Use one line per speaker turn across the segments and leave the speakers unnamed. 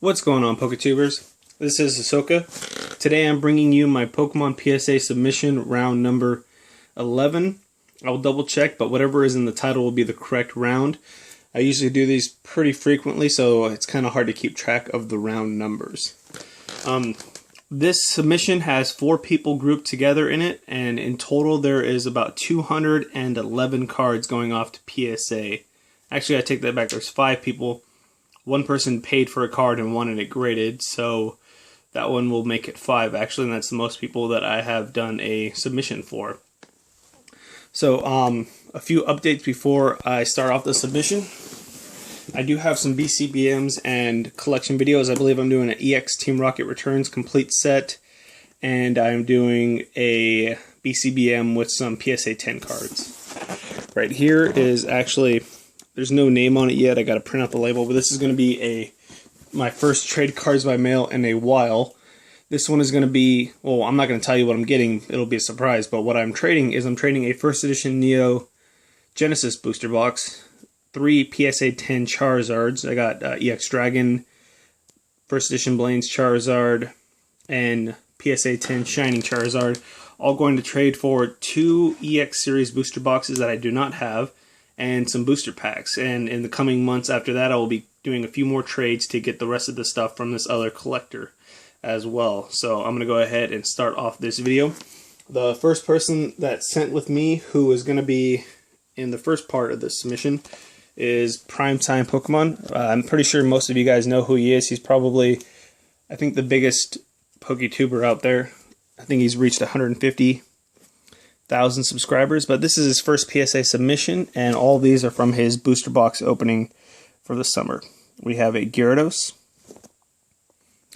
What's going on, Poketubers? This is Ahsoka. Today I'm bringing you my Pokemon PSA submission round number 11. I'll double check, but whatever is in the title will be the correct round. I usually do these pretty frequently, so it's kind of hard to keep track of the round numbers. This submission has 4 people grouped together in it, and in total there is about 211 cards going off to PSA. Actually, I take that back. There's 5 people. One person paid for a card and wanted it graded, so that one will make it 5 actually, and that's the most people that I have done a submission for. So a few updates before I start off the submission. I do have some BCBMs and collection videos. I believe I'm doing an EX Team Rocket Returns complete set, and I'm doing a BCBM with some PSA 10 cards. Right here is actually, there's no name on it yet. I got to print out the label, but this is going to be my first trade cards by mail in a while. This one is going to be, well, I'm not going to tell you what I'm getting. It'll be a surprise, but what I'm trading is I'm trading a first edition Neo Genesis booster box, 3 PSA 10 Charizards. I got EX Dragon, first edition Blaine's Charizard, and PSA 10 Shining Charizard, all going to trade for 2 EX series booster boxes that I do not have, and some booster packs. And in the coming months after that, I will be doing a few more trades to get the rest of the stuff from this other collector as well. So I'm going to go ahead and start off this video. The first person that sent with me, who is going to be in the first part of the submission, is PrimetimePokemon. I'm pretty sure most of you guys know who he is. He's probably, I think, the biggest PokeTuber out there. I think he's reached 150,000 subscribers, but this is his first PSA submission, and all these are from his booster box opening for the summer. We have a Gyarados.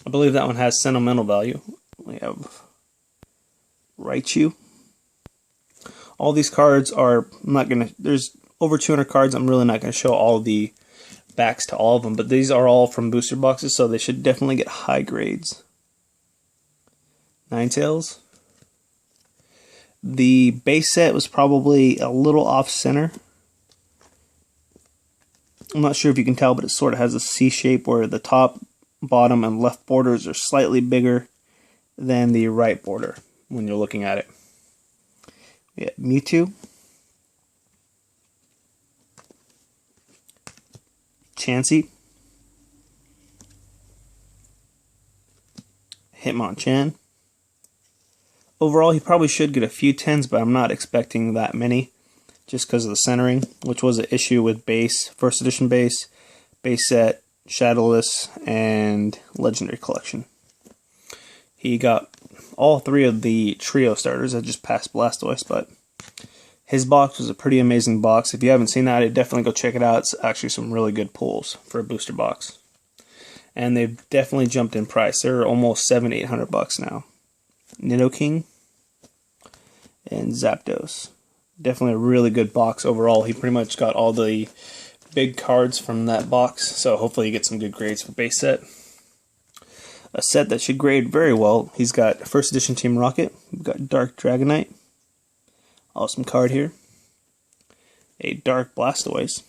I believe that one has sentimental value. We have Raichu. All these cards are, I'm not going to, there's over 200 cards. I'm really not going to show all the backs to all of them, but these are all from booster boxes, so they should definitely get high grades. Ninetales. The base set was probably a little off center. I'm not sure if you can tell, but it sort of has a C shape where the top, bottom, and left borders are slightly bigger than the right border when you're looking at it. We have Mewtwo, Chansey, Hitmonchan. Overall, he probably should get a few 10s, but I'm not expecting that many, just because of the centering, which was an issue with base, first edition base set, Shadowless, and Legendary Collection. He got all 3 of the trio starters. I just passed Blastoise, but his box was a pretty amazing box. If you haven't seen that, I'd definitely go check it out. It's actually some really good pulls for a booster box. And they've definitely jumped in price. They're almost $700-800 now. Nidoking and Zapdos. Definitely a really good box overall. He pretty much got all the big cards from that box, so hopefully you get some good grades for base set. A set that should grade very well. He's got first edition Team Rocket. We've got Dark Dragonite. Awesome card here. A Dark Blastoise.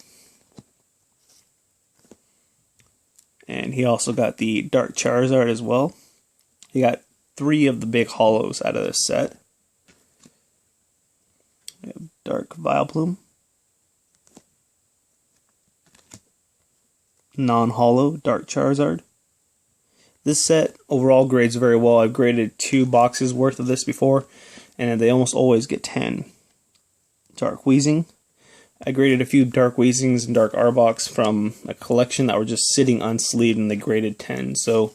And he also got the Dark Charizard as well. He got 3 of the big holos out of this set. We have Dark Vileplume. Non-holo Dark Charizard. This set overall grades very well. I've graded 2 boxes worth of this before, and they almost always get 10. Dark Weezing. I graded a few Dark Weezings and Dark Arboks from a collection that were just sitting unsleeved, and they graded 10. So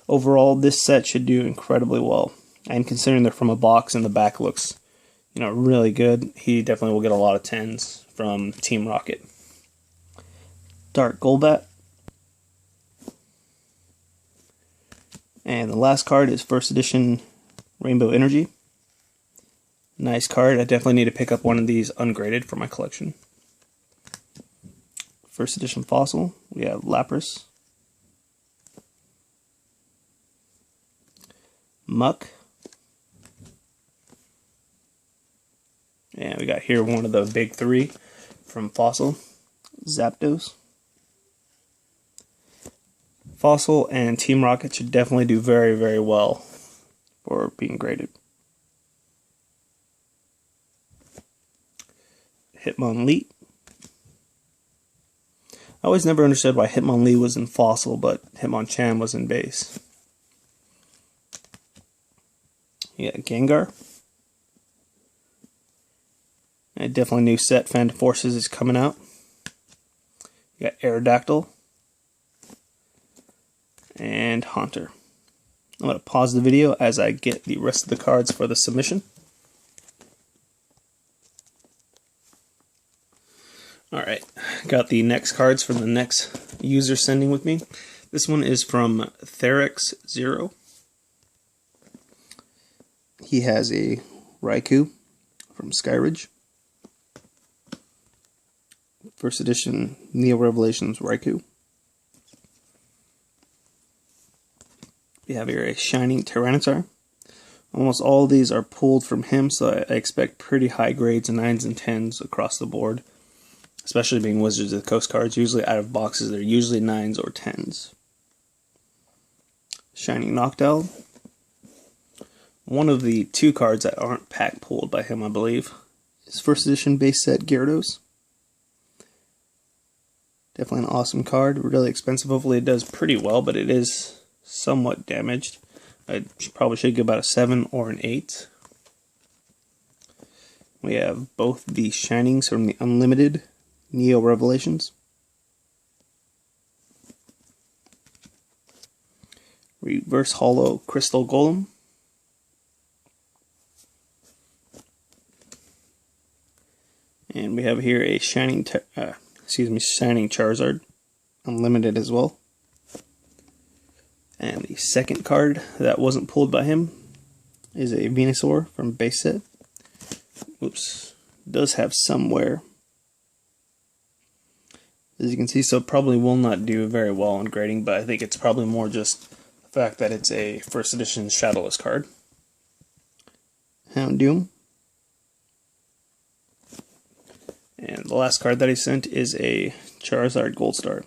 overall, this set should do incredibly well. And considering they're from a box and the back looks, really good, he definitely will get a lot of 10s from Team Rocket. Dark Golbat. And the last card is first edition Rainbow Energy. Nice card. I definitely need to pick up one of these ungraded for my collection. First edition Fossil. We have Lapras. Muck. And we got here one of the big 3 from Fossil. Zapdos. Fossil and Team Rocket should definitely do very, very well for being graded. Hitmonlee. I always never understood why Hitmonlee was in Fossil, but Hitmonchan was in Base. Yeah, Gengar. A definitely new set, Phantom Forces, is coming out. You got Aerodactyl. And Haunter. I'm going to pause the video as I get the rest of the cards for the submission. Alright, got the next cards from the next user sending with me. This one is from Therex0. He has a Raikou from Skyridge. First edition Neo Revelations Raikou. We have here a Shining Tyranitar. Almost all of these are pulled from him, so I expect pretty high grades, 9s and 10s across the board. Especially being Wizards of the Coast cards, usually out of boxes, they're usually 9s or 10s. Shining Noctowl. One of the 2 cards that aren't pack pulled by him, I believe, is first edition base set Gyarados. Definitely an awesome card, really expensive. Hopefully it does pretty well, but it is somewhat damaged. I probably should give about a 7 or an 8. We have both the Shinings from the Unlimited Neo Revelations. Reverse Holo Crystal Golem. And we have here a Shining Charizard, Unlimited as well. And the second card that wasn't pulled by him is a Venusaur from base set. Oops, does have some wear, as you can see, so it probably will not do very well on grading, but I think it's probably more just the fact that it's a first edition Shadowless card. Houndoom. And the last card that he sent is a Charizard Gold Star.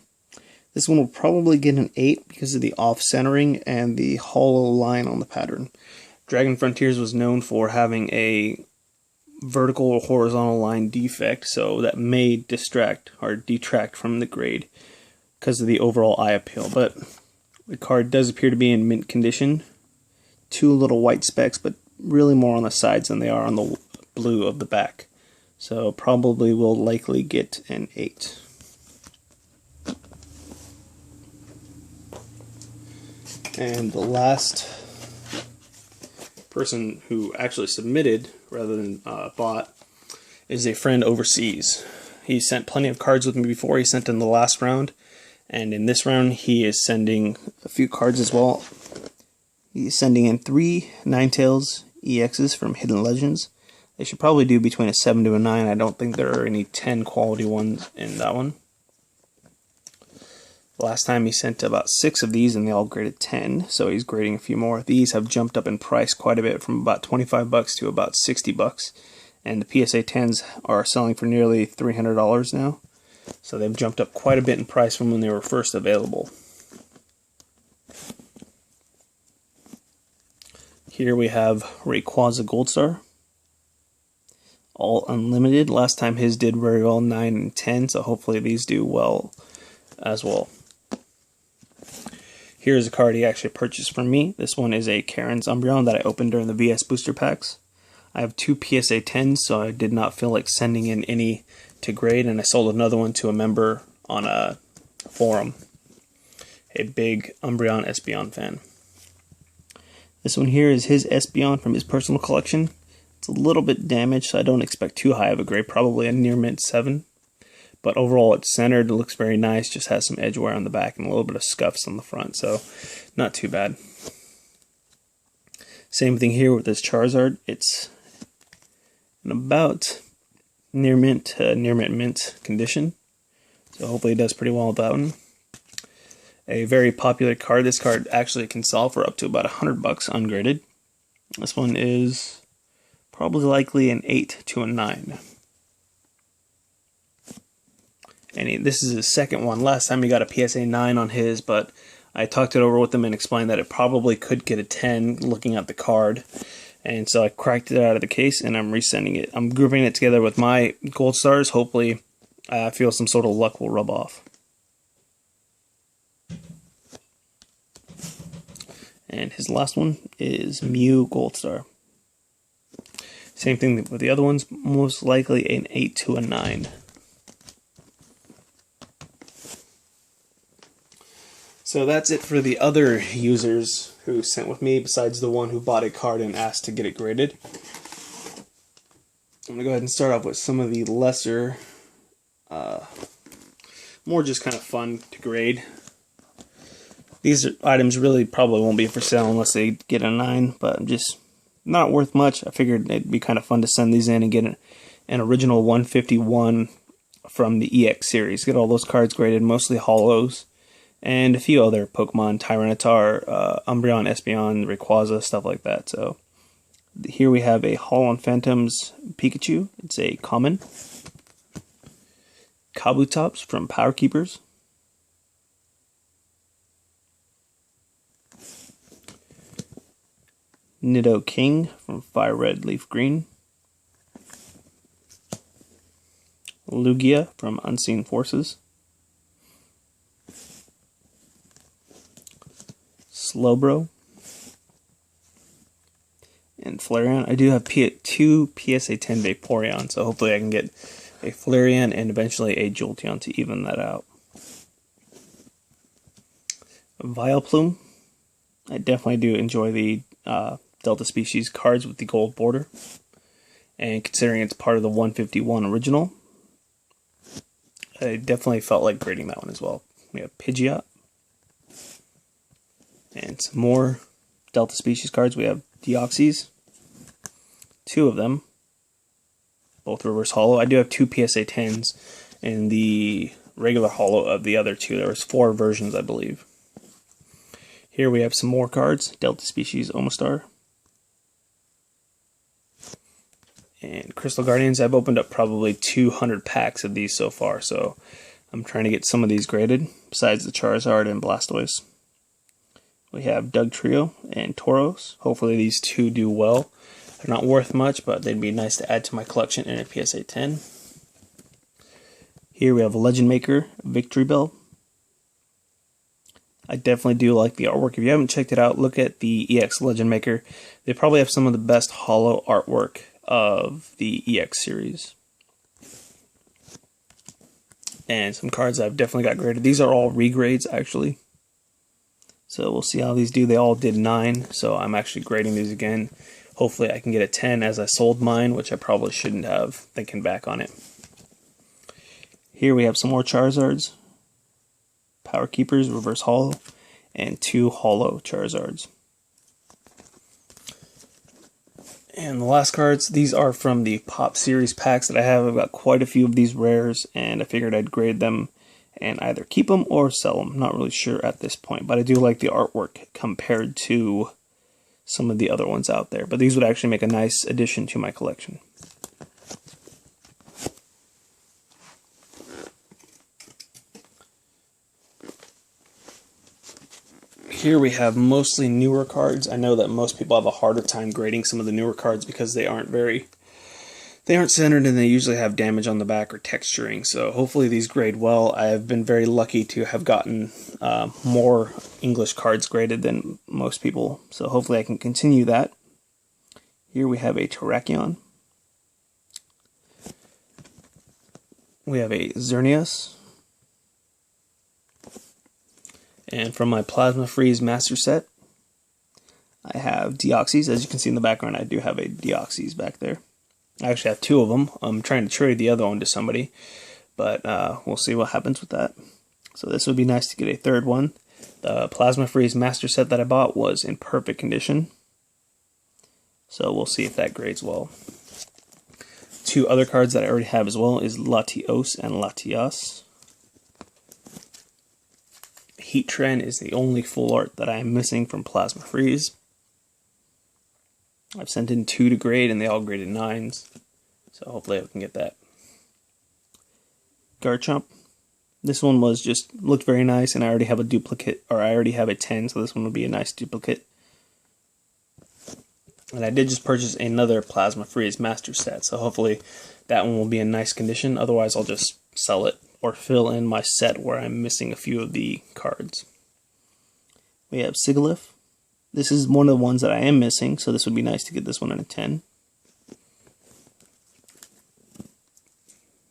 This one will probably get an 8 because of the off-centering and the hollow line on the pattern. Dragon Frontiers was known for having a vertical or horizontal line defect, so that may distract or detract from the grade because of the overall eye appeal. But the card does appear to be in mint condition. 2 little white specks, but really more on the sides than they are on the blue of the back. So probably will likely get an 8. And the last person who actually submitted rather than bought is a friend overseas. He sent plenty of cards with me before. He sent in the last round, and in this round he is sending a few cards as well. He's sending in 3 Ninetales EXs from Hidden Legends. They should probably do between a 7 to a 9. I don't think there are any 10 quality ones in that one. Last time he sent about 6 of these and they all graded 10, so he's grading a few more. These have jumped up in price quite a bit, from about $25 to about $60, and the PSA 10s are selling for nearly $300 now, so they've jumped up quite a bit in price from when they were first available. Here we have Rayquaza Gold Star, all unlimited. Last time his did very well, 9 and 10, so hopefully these do well as well. Here's a card he actually purchased from me. This one is a Karen's Umbreon that I opened during the VS booster packs. I have 2 PSA 10s, so I did not feel like sending in any to grade, and I sold another one to a member on a forum, a big Umbreon Espeon fan. This one here is his Espeon from his personal collection. It's a little bit damaged, so I don't expect too high of a grade, probably a near mint 7. But overall it's centered, it looks very nice, just has some edge wear on the back and a little bit of scuffs on the front, so not too bad. Same thing here with this Charizard. It's in about near mint condition, so hopefully it does pretty well with that one. A very popular card. This card actually can sell for up to about $100 ungraded. This one is probably likely an 8 to a 9. And this is his second one. Last time he got a PSA 9 on his, but I talked it over with them and explained that it probably could get a 10 looking at the card. And so I cracked it out of the case and I'm resending it. I'm grouping it together with my gold stars. Hopefully I feel some sort of luck will rub off. And his last one is Mew Gold Star. Same thing with the other ones, most likely an 8 to a 9. So that's it for the other users who sent with me, besides the one who bought a card and asked to get it graded. I'm going to go ahead and start off with some of the lesser, more just kind of fun to grade. These items really probably won't be for sale unless they get a 9, but just not worth much. I figured it'd be kind of fun to send these in and get an original 151 from the EX series. Get all those cards graded, mostly holos, and a few other Pokemon, Tyranitar, Umbreon, Espeon, Rayquaza, stuff like that. So here we have a Holo and Phantoms Pikachu. It's a common. Kabutops from Power Keepers. Nido King from Fire Red Leaf Green. Lugia from Unseen Forces. Slowbro. And Flareon. I do have two PSA 10 Vaporeon, so hopefully I can get a Flareon and eventually a Jolteon to even that out. Vileplume. I definitely do enjoy the Delta Species cards with the gold border. And considering it's part of the 151 original, I definitely felt like grading that one as well. We have Pidgeot. And some more Delta Species cards. We have Deoxys. 2 of them. Both reverse holo. I do have 2 PSA 10s in the regular holo of the other 2. There was 4 versions, I believe. Here we have some more cards. Delta Species Omastar. And Crystal Guardians. I've opened up probably 200 packs of these so far, so I'm trying to get some of these graded, besides the Charizard and Blastoise. We have Dugtrio and Tauros. Hopefully these 2 do well. They're not worth much, but they'd be nice to add to my collection in a PSA 10. Here we have Legend Maker, Victory Bell. I definitely do like the artwork. If you haven't checked it out, look at the EX Legend Maker. They probably have some of the best holo artwork of the EX series. And some cards I've definitely got graded. These are all regrades, actually. So we'll see how these do. They all did 9, so I'm actually grading these again. Hopefully I can get a 10 as I sold mine, which I probably shouldn't have, thinking back on it. Here we have some more Charizards. Power Keepers, Reverse Holo, and 2 Holo Charizards. And the last cards, these are from the Pop Series packs that I have. I've got quite a few of these rares, and I figured I'd grade them and either keep them or sell them. Not really sure at this point, but I do like the artwork compared to some of the other ones out there. But these would actually make a nice addition to my collection. Here we have mostly newer cards. I know that most people have a harder time grading some of the newer cards because they aren't centered and they usually have damage on the back or texturing. So hopefully these grade well. I have been very lucky to have gotten more English cards graded than most people. So hopefully I can continue that. Here we have a Terrakion. We have a Xerneas. And from my Plasma Freeze Master Set, I have Deoxys. As you can see in the background, I do have a Deoxys back there. I actually have 2 of them. I'm trying to trade the other one to somebody, but we'll see what happens with that. So this would be nice to get a 3rd one. The Plasma Freeze Master Set that I bought was in perfect condition, so we'll see if that grades well. 2 other cards that I already have as well is Latios and Latias. Heatran is the only full art that I am missing from Plasma Freeze. I've sent in 2 to grade and they all graded 9s. So hopefully I can get that. Garchomp, This one was just looked very nice, and I already have a duplicate, or I already have a 10, so this one would be a nice duplicate. And I did just purchase another Plasma Freeze Master set, so hopefully that one will be in nice condition. Otherwise, I'll just sell it or fill in my set where I'm missing a few of the cards. We have Sigilyph. This is one of the ones that I am missing, so this would be nice to get this one in a 10.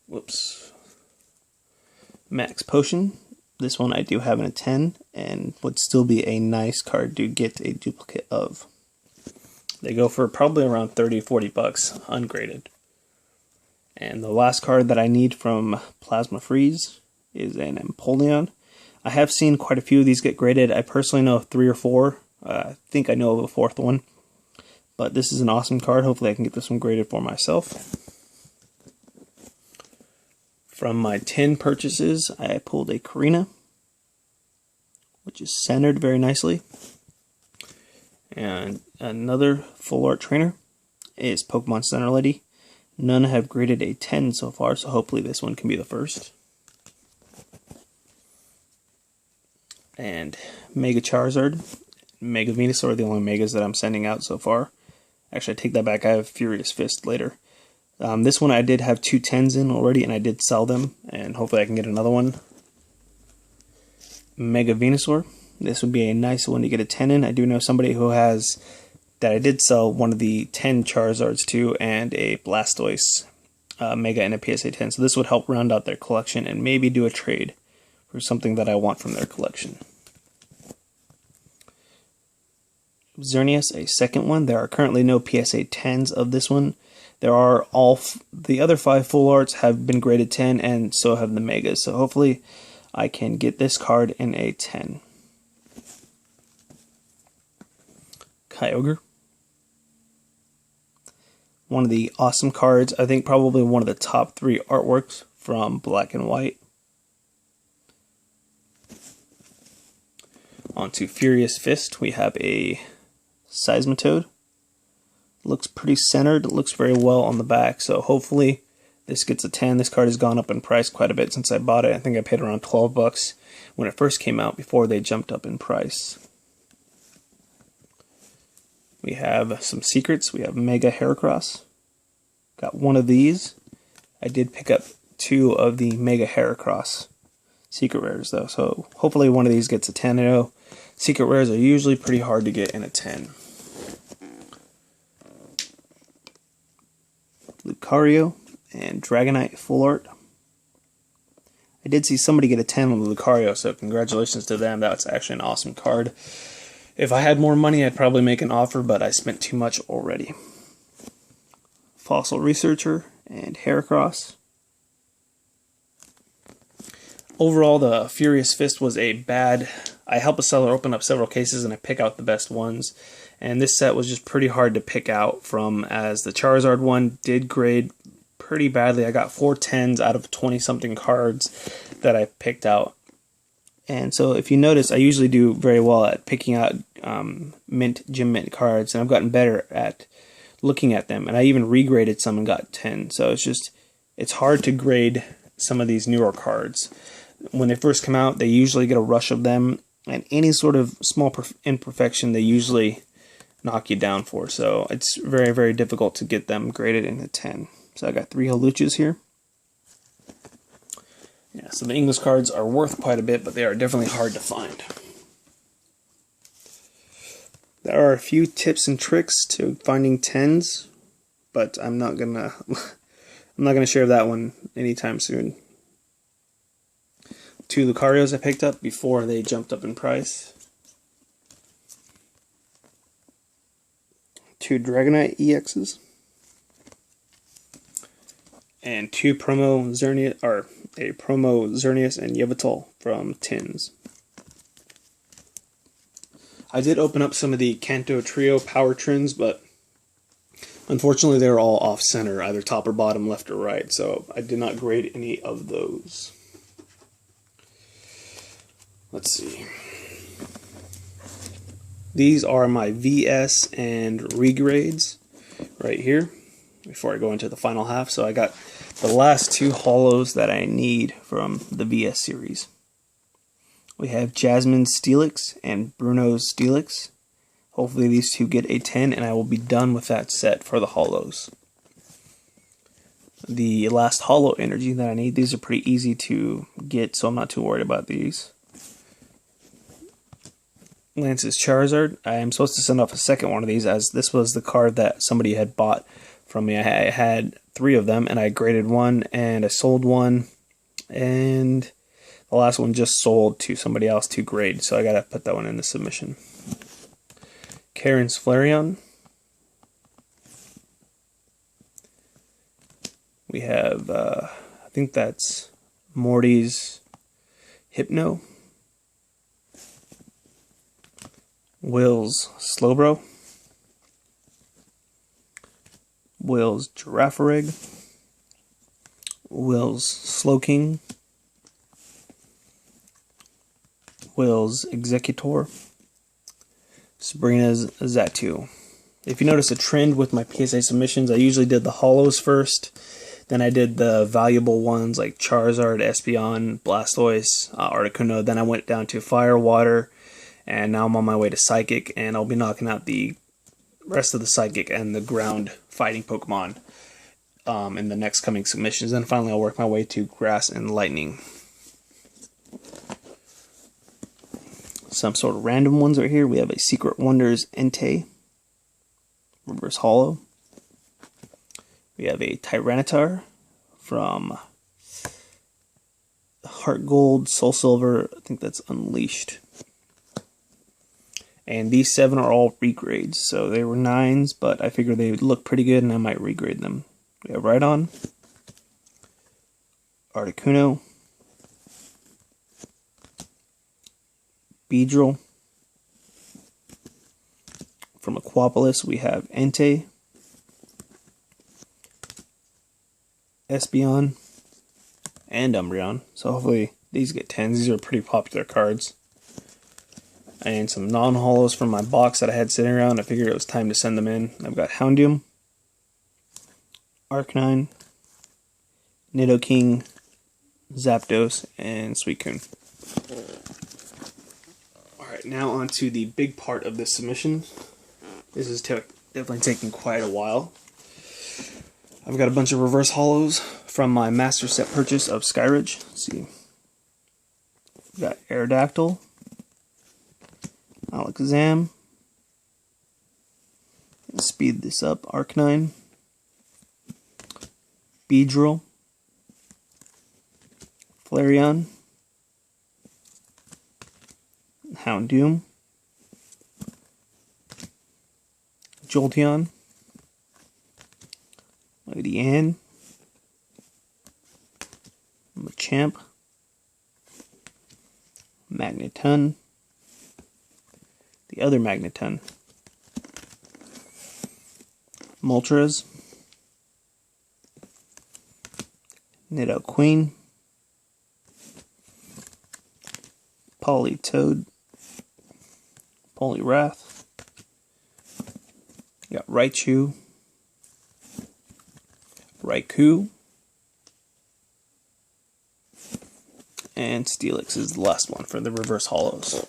Whoops. Max Potion. This one I do have in a 10, and would still be a nice card to get a duplicate of. They go for probably around 30-40 bucks, ungraded. And the last card that I need from Plasma Freeze is an Empoleon. I have seen quite a few of these get graded. I personally know of 3 or 4. I think I know of a 4th one. But this is an awesome card. Hopefully I can get this one graded for myself. From my 10 purchases, I pulled a Karina, which is centered very nicely. And another full art trainer is Pokemon Center Lady. None have graded a 10 so far, so hopefully this one can be the first. And Mega Charizard, Mega Venusaur are the only Megas that I'm sending out so far. Actually, I take that back, I have Furious Fist later. This one I did have 2 10s in already, and I did sell them, and hopefully I can get another one. Mega Venusaur. This would be a nice one to get a 10 in. I do know somebody who has, that I did sell one of the 10 Charizards to, and a Blastoise Mega and a PSA 10, so this would help round out their collection and maybe do a trade for something that I want from their collection. Xerneas, a second one. There are currently no PSA 10s of this one. There are the other 5 full arts have been graded 10, and so have the Megas. So hopefully I can get this card in a 10. Kyogre. One of the awesome cards. I think probably one of the top 3 artworks from Black and White. On to Furious Fist. We have a Seismitoad. Looks pretty centered. It looks very well on the back, so hopefully this gets a 10. This card has gone up in price quite a bit since I bought it. I think I paid around 12 bucks when it first came out before they jumped up in price. We have some secrets. We have Mega Heracross. Got one of these. I did pick up 2 of the Mega Heracross secret rares though, so hopefully one of these gets a 10. I know secret rares are usually pretty hard to get in a 10. Lucario and Dragonite full art. I did see somebody get a 10 on the Lucario, so congratulations to them. That's actually an awesome card. If I had more money, I'd probably make an offer, but I spent too much already. Fossil Researcher and Heracross. Overall, the Furious Fist was a bad... I help a seller open up several cases and I pick out the best ones. And this set was just pretty hard to pick out from, as the Charizard one did grade pretty badly. I got 4 10s out of 20-something cards that I picked out. And so if you notice, I usually do very well at picking out gym mint cards, and I've gotten better at looking at them. And I even regraded some and got 10. So it's hard to grade some of these newer cards. When they first come out, they usually get a rush of them, and any sort of small imperfection they usually knock you down for. So it's very, very difficult to get them graded in a 10. So I got 3 Holuchas here. Yeah, so the English cards are worth quite a bit, but they are definitely hard to find. There are a few tips and tricks to finding 10s, but I'm not gonna share that one anytime soon. 2 Lucarios I picked up before they jumped up in price. 2 Dragonite EXs. And 2 promo Xerneas, or a promo Xerneas and Yveltal from tins. I did open up some of the Kanto Trio Power Trins, but unfortunately they were all off center, either top or bottom, left or right, so I did not grade any of those. Let's see. These are my VS and regrades right here before I go into the final half. So I got the last two holos that I need from the VS series. We have Jasmine's Steelix and Bruno's Steelix. Hopefully these two get a 10 and I will be done with that set for the holos. The last holo energy that I need, these are pretty easy to get, so I'm not too worried about these. Lance's Charizard. I am supposed to send off a second one of these, as this was the card that somebody had bought from me. I had 3 of them and I graded one and I sold one, and the last one just sold to somebody else to grade, so I gotta put that one in the submission. Karen's Flareon. We have, I think that's Morty's Hypno. Will's Slowbro. Will's Girafarig. Will's Slowking. Will's Executor. Sabrina's Xatu. If you notice a trend with my PSA submissions, I usually did the holos first, then I did the valuable ones like Charizard, Espeon, Blastoise, Articuno, then I went down to Fire, Water, and now I'm on my way to Psychic, and I'll be knocking out the rest of the Psychic and the ground fighting Pokemon in the next coming submissions. Then finally I'll work my way to Grass and Lightning. Some sort of random ones right here. We have a Secret Wonders Entei, reverse holo. We have a Tyranitar from Heart Gold, Soul Silver, I think that's Unleashed. And these 7 are all regrades, so they were 9s, but I figured they would look pretty good and I might regrade them. We have Rhydon, Articuno, Beedrill. From Aquapolis we have Entei, Espeon, and Umbreon. So hopefully these get 10s. These are pretty popular cards. And some non-holos from my box that I had sitting around. I figured it was time to send them in. I've got Houndoom, Arcanine, Nidoking, Zapdos, and Suicune. Alright, now on to the big part of this submission. This is definitely taking quite a while. I've got a bunch of reverse holos from my master set purchase of Skyridge. Let's see. We've got Aerodactyl, Alakazam, speed this up, Arcanine, Beedrill, Flareon, Houndoom, Jolteon, Ledyane, Machamp, Magneton, the other Magneton, Moltres, Nidoqueen, Politoed, Poliwrath, you got Raichu, Raikou, and Steelix is the last one for the reverse holos.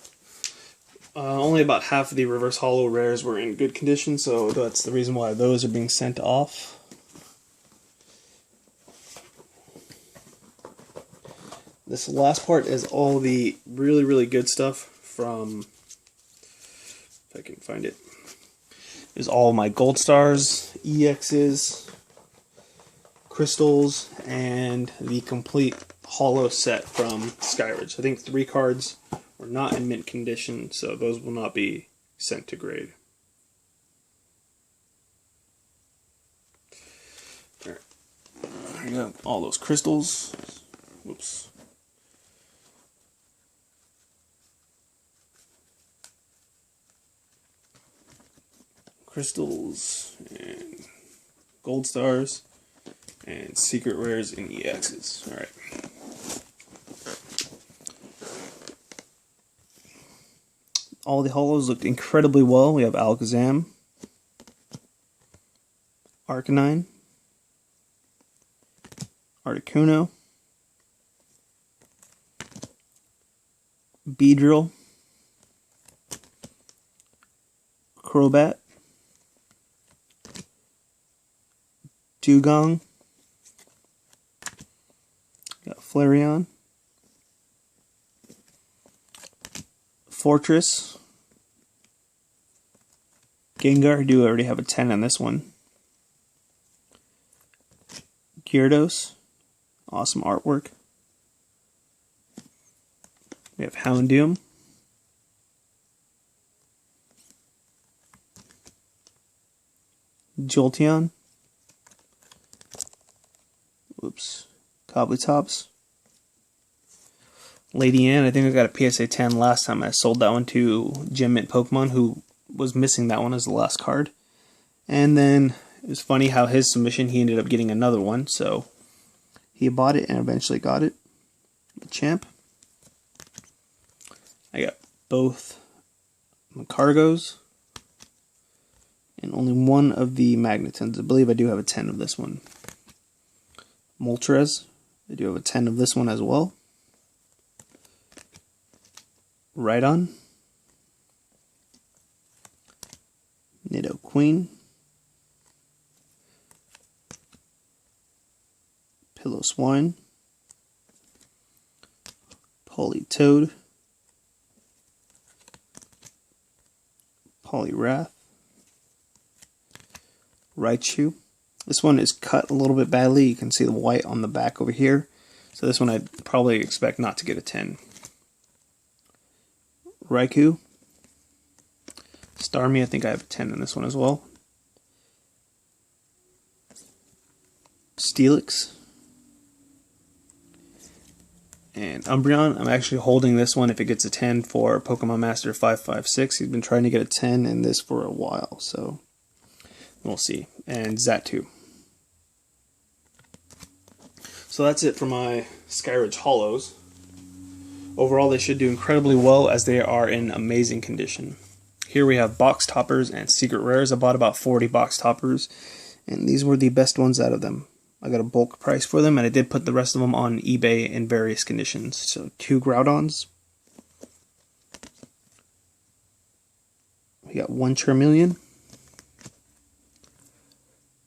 Only about half of the reverse holo rares were in good condition, so that's the reason why those are being sent off. This last part is all the really, really good stuff from, if I can find it, is all my Gold Stars, EXs, Crystals, and the complete holo set from Skyridge. I think 3 cards were not in mint condition, so those will not be sent to grade. There you go, all those crystals. Whoops. Crystals and Gold Stars and Secret Rares and EXs. Alright. All the holos looked incredibly well. We have Alakazam, Arcanine, Articuno, Beedrill, Crobat, Dugong, got Flareon, Fortress, Gengar. I do already have a 10 on this one. Gyarados, awesome artwork. We have Houndoom, Jolteon, Cobblytops, Lady Ann. I think I got a PSA 10 last time. I sold that one to Gem Mint Pokemon, who was missing that one as the last card. And then it was funny how his submission, he ended up getting another one, so he bought it and eventually got it. The champ. I got both Cargos and only one of the Magnetons. I believe I do have a 10 of this one. Moltres. I do have a 10 of this one as well. Rhydon. Nidoqueen. Piloswine. Politoed. Poliwrath. Raichu. This one is cut a little bit badly. You can see the white on the back over here. So this one I'd probably expect not to get a 10. Raikou. Starmie, I think I have a 10 in this one as well. Steelix. And Umbreon, I'm actually holding this one if it gets a 10 for Pokemon Master 556. He's been trying to get a 10 in this for a while, so we'll see. And Xatu. So that's it for my Skyridge Hollows. Overall, they should do incredibly well as they are in amazing condition. Here we have box toppers and secret rares. I bought about 40 box toppers, and these were the best ones out of them. I got a bulk price for them, and I did put the rest of them on eBay in various conditions. So 2 Groudons. We got 1 Charmeleon.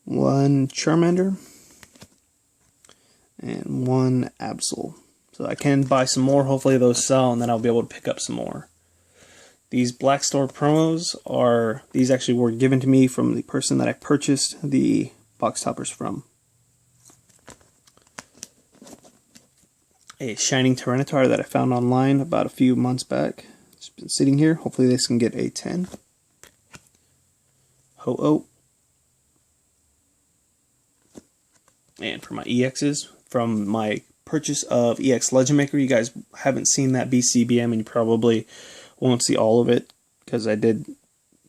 1 Charmander. And 1 Absol. So I can buy some more. Hopefully those sell, and then I'll be able to pick up some more. These Black Store promos are, these actually were given to me from the person that I purchased the box toppers from. A Shining Tyranitar that I found online about a few months back. It's been sitting here. Hopefully this can get a 10. Ho-Oh. And for my EXs, from my purchase of EX Legend Maker, you guys haven't seen that BCBM, and you probably won't see all of it because I did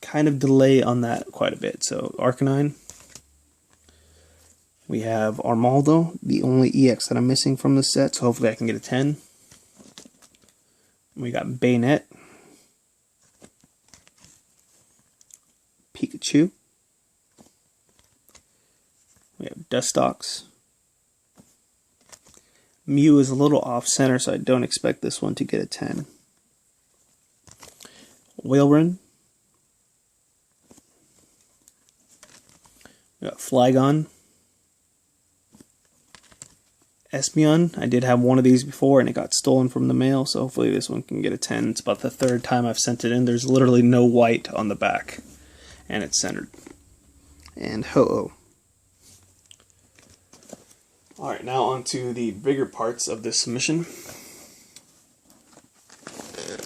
kind of delay on that quite a bit. So Arcanine. We have Armaldo, the only EX that I'm missing from the set, so hopefully I can get a 10. We got Bayonet, Pikachu, we have Dustox. Mew is a little off-center, so I don't expect this one to get a 10. Whaleren. We got Flygon. Espeon, I did have one of these before and it got stolen from the mail, so hopefully this one can get a 10. It's about the 3rd time I've sent it in. There's literally no white on the back, and it's centered. And Ho-Oh. Alright, now on to the bigger parts of this submission.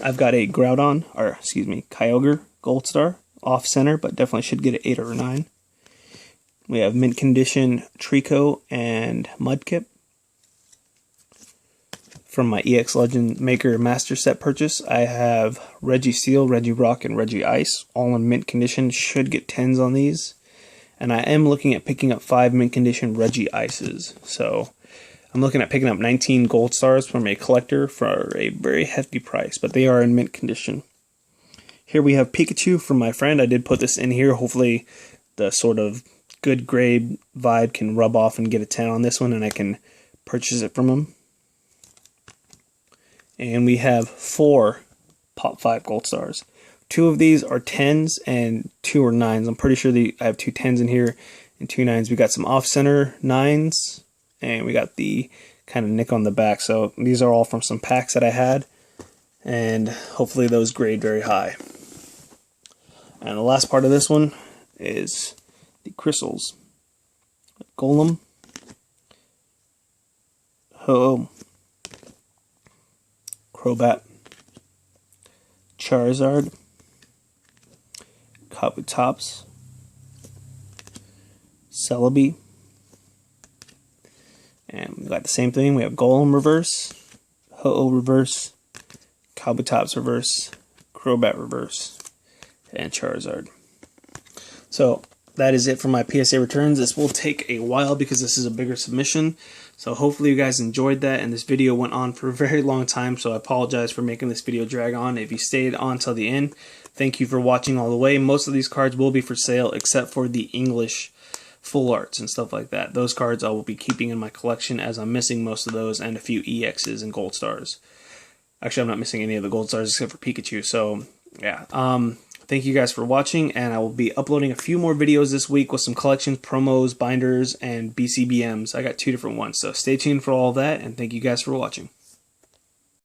I've got a Kyogre Gold Star, off center, but definitely should get an 8 or a 9. We have mint condition Trico and Mudkip. From my EX Legend Maker Master Set purchase, I have Registeel, Regirock, and Regice, all in mint condition. Should get 10s on these. And I am looking at picking up 5 mint condition Regices. So I'm looking at picking up 19 Gold Stars from a collector for a very hefty price, but they are in mint condition. Here we have Pikachu from my friend. I did put this in here. Hopefully the sort of good grade vibe can rub off and get a 10 on this one, and I can purchase it from him. And we have 4 Pop 5 Gold Stars. 2 of these are 10s and 2 are 9s. I'm pretty sure I have 2 10s in here and 2 9s. We got some off-center 9s, and we got the kind of nick on the back. So these are all from some packs that I had, and hopefully those grade very high. And the last part of this one is the crystals. Golem, Ho-Oh, Crobat, Charizard, Kabutops, Celebi, and we got the same thing. We have Golem reverse, Ho-Oh reverse, Kabutops reverse, Crobat reverse, and Charizard. So that is it for my PSA returns. This will take a while because this is a bigger submission. So hopefully you guys enjoyed that, and this video went on for a very long time, so I apologize for making this video drag on. If you stayed on till the end, thank you for watching all the way. Most of these cards will be for sale except for the English full arts and stuff like that. Those cards I will be keeping in my collection, as I'm missing most of those and a few EXs and Gold Stars. Actually, I'm not missing any of the Gold Stars except for Pikachu, so yeah. Thank you guys for watching, and I will be uploading a few more videos this week with some collections, promos, binders, and BCBMs. I got 2 different ones, so stay tuned for all that, and thank you guys for watching.